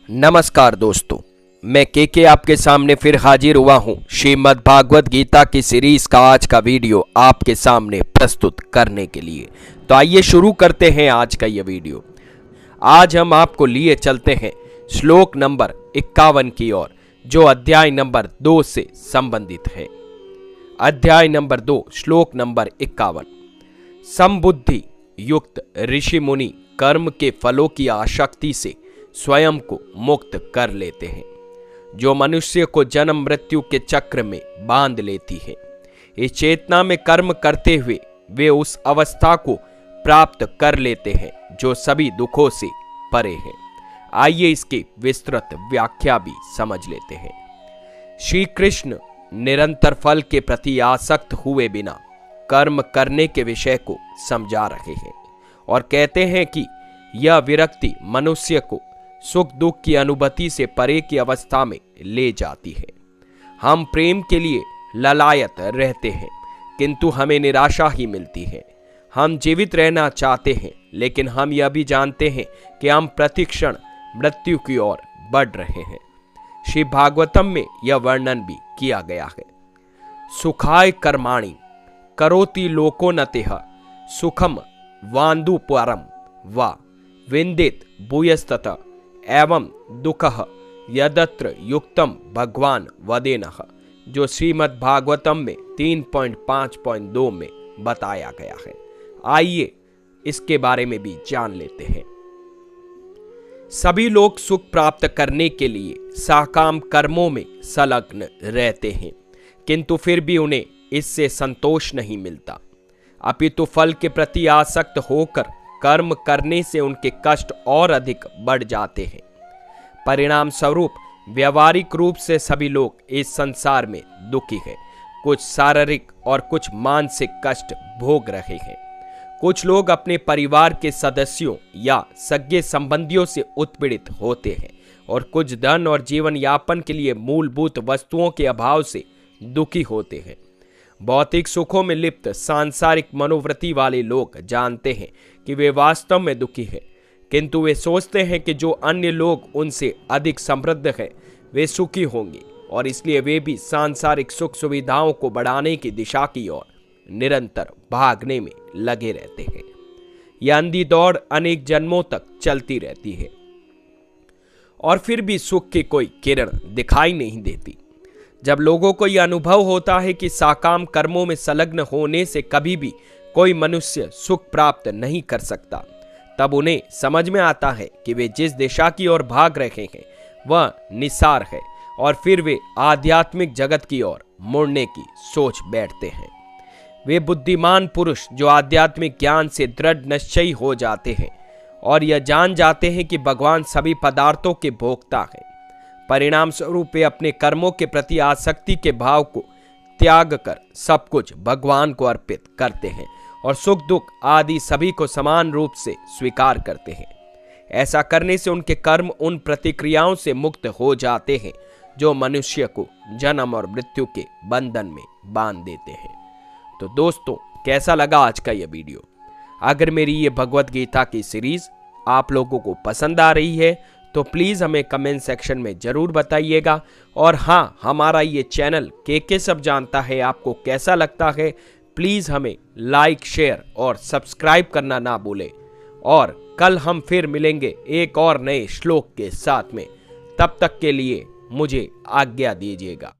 नमस्कार दोस्तों, मैं के आपके सामने फिर हाजिर हुआ हूँ श्रीमद् भागवत गीता की सीरीज का आज का वीडियो आपके सामने प्रस्तुत करने के लिए। तो आइए शुरू करते हैं आज का ये वीडियो। आज हम आपको लिए चलते हैं श्लोक नंबर 51 की ओर, जो अध्याय नंबर 2 से संबंधित है। अध्याय नंबर 2 श्लोक नंबर 51। समबुद्धि युक्त ऋषि मुनि कर्म के फलों की आसक्ति से स्वयं को मुक्त कर लेते हैं, जो मनुष्य को जन्म मृत्यु के चक्र में बांध लेती है। इस चेतना में कर्म करते हुए वे उस अवस्था को प्राप्त कर लेते हैं जो सभी दुखों से परे है। आइए इसकी विस्तृत व्याख्या भी समझ लेते हैं। श्री कृष्ण निरंतर फल के प्रति आसक्त हुए बिना कर्म करने के विषय को समझा रहे हैं और कहते हैं कि यह विरक्ति मनुष्य को सुख दुख की अनुभूति से परे की अवस्था में ले जाती है। हम प्रेम के लिए ललायत रहते हैं, किंतु हमें निराशा ही मिलती है। हम जीवित रहना चाहते हैं, लेकिन हम यह भी जानते हैं कि हम प्रतिक्षण मृत्यु की ओर बढ़ रहे हैं। श्री भागवतम में यह वर्णन भी किया गया है। सुखाय कर्माणि करोति लोकोन्नतिः सुखम वान्दुपरम वा विन्देत भूयस्ततः एवं दुखः यदत्र युक्तम भगवान वदेनः, जो श्रीमद् भागवतम में 3.5.2 में बताया गया है। आइए इसके बारे में भी जान लेते हैं। सभी लोग सुख प्राप्त करने के लिए सकाम कर्मों में संलग्न रहते हैं, किंतु फिर भी उन्हें इससे संतोष नहीं मिलता, अपितु फल के प्रति आसक्त होकर कर्म करने से उनके कष्ट और अधिक बढ़ जाते हैं। परिणाम स्वरूप व्यवहारिक रूप से सभी लोग इस संसार में दुखी हैं। कुछ शारीरिक और कुछ मानसिक कष्ट भोग रहे हैं। कुछ लोग अपने परिवार के सदस्यों या सगे संबंधियों से उत्पीड़ित होते हैं और कुछ धन और जीवन यापन के लिए मूलभूत वस्तुओं के अभाव से दुखी होते हैं। भौतिक सुखों में लिप्त सांसारिक मनोवृत्ति वाले लोग जानते हैं कि वे वास्तव में दुखी हैं, किंतु वे सोचते हैं कि जो अन्य लोग उनसे अधिक समृद्ध हैं वे सुखी होंगे, और इसलिए वे भी सांसारिक सुख सुविधाओं को बढ़ाने की दिशा की ओर निरंतर भागने में लगे रहते हैं। यह अंधी दौड़ अनेक जन्मों तक चलती रहती है और फिर भी सुख की कोई किरण दिखाई नहीं देती। जब लोगों को यह अनुभव होता है कि सकाम कर्मों में संलग्न होने से कभी भी कोई मनुष्य सुख प्राप्त नहीं कर सकता, तब उन्हें समझ में आता है कि वे जिस दिशा की ओर भाग रहे हैं वह निसार है, और फिर वे आध्यात्मिक जगत की ओर मुड़ने की सोच बैठते हैं। वे बुद्धिमान पुरुष जो आध्यात्मिक ज्ञान से दृढ़ निश्चयी हो जाते हैं और यह जान जाते हैं कि भगवान सभी पदार्थों के भोक्ता है, परिणाम स्वरूप वे अपने कर्मों के प्रति आसक्ति के भाव को त्याग कर सब कुछ भगवान को अर्पित करते हैं और सुख दुख आदि सभी को समान रूप से स्वीकार करते हैं। ऐसा करने से उनके कर्म उन प्रतिक्रियाओं से मुक्त हो जाते हैं जो मनुष्य को जन्म और मृत्यु के बंधन में बांध देते हैं। तो दोस्तों, कैसा लगा आज का यह वीडियो? अगर मेरी ये भगवत गीता की सीरीज आप लोगों को पसंद आ रही है तो प्लीज़ हमें कमेंट सेक्शन में ज़रूर बताइएगा। और हाँ, हमारा ये चैनल के सब जानता है आपको कैसा लगता है, प्लीज़ हमें लाइक शेयर और सब्सक्राइब करना ना भूलें। और कल हम फिर मिलेंगे एक और नए श्लोक के साथ में। तब तक के लिए मुझे आज्ञा दीजिएगा।